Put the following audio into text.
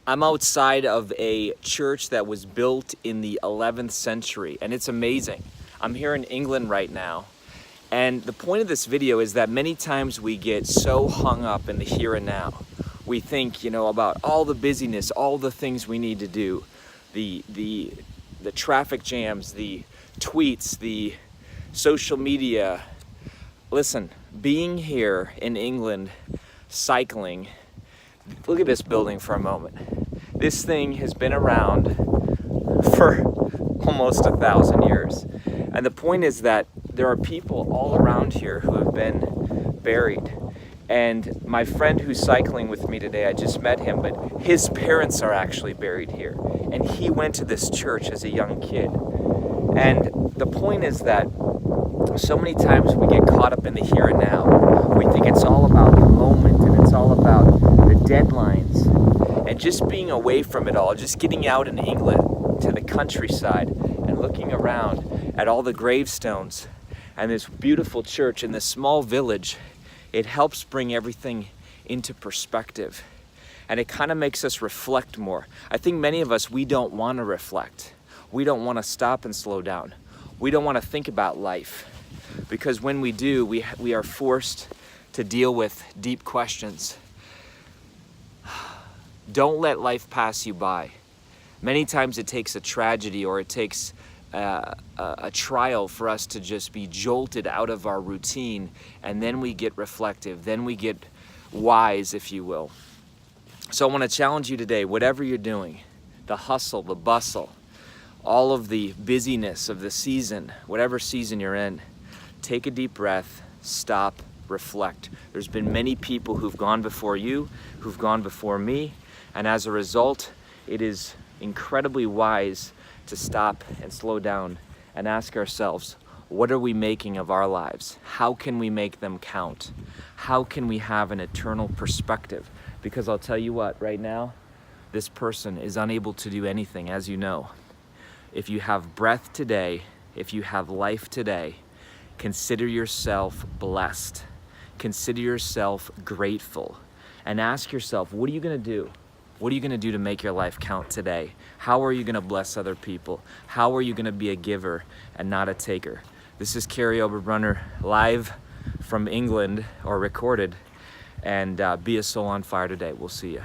I'm outside of a church that was built in the 11th century, and it's amazing. I'm here in England right now, and the point of this video is that many times we get so hung up in the here and now. We think, about all the busyness, all the things we need to do, the traffic jams, the tweets, the social media. Listen, being here in England, cycling, look at this building for a moment. This thing has been around for almost 1,000 years. And the point is that there are people all around here who have been buried. And my friend who's cycling with me today, I just met him, but his parents are actually buried here. And he went to this church as a young kid. And the point is that so many times we get caught up in the here and now. We think it's all about the moment and it's all about the deadlines. And just being away from it all, just getting out in England to the countryside and looking around at all the gravestones and this beautiful church in this small village, it helps bring everything into perspective. And it kind of makes us reflect more. I think many of us, we don't want to reflect. We don't want to stop and slow down. We don't want to think about life. Because when we do, we are forced to deal with deep questions. Don't let life pass you by. Many times it takes a tragedy or it takes a trial for us to just be jolted out of our routine, and then we get reflective, then we get wise, if you will. So I want to challenge you today, whatever you're doing, the hustle, the bustle, all of the busyness of the season, whatever season you're in, take a deep breath, stop, reflect. There's been many people who've gone before you, who've gone before me, and as a result, it is incredibly wise to stop and slow down and ask ourselves, what are we making of our lives? How can we make them count? How can we have an eternal perspective? Because I'll tell you what, right now, this person is unable to do anything, as you know. If you have breath today, if you have life today, consider yourself blessed. Consider yourself grateful. And ask yourself, what are you going to do? What are you going to do to make your life count today? How are you going to bless other people? How are you going to be a giver and not a taker? This is Kary Oberbrunner, live from England, or recorded. And be a soul on fire today. We'll see you.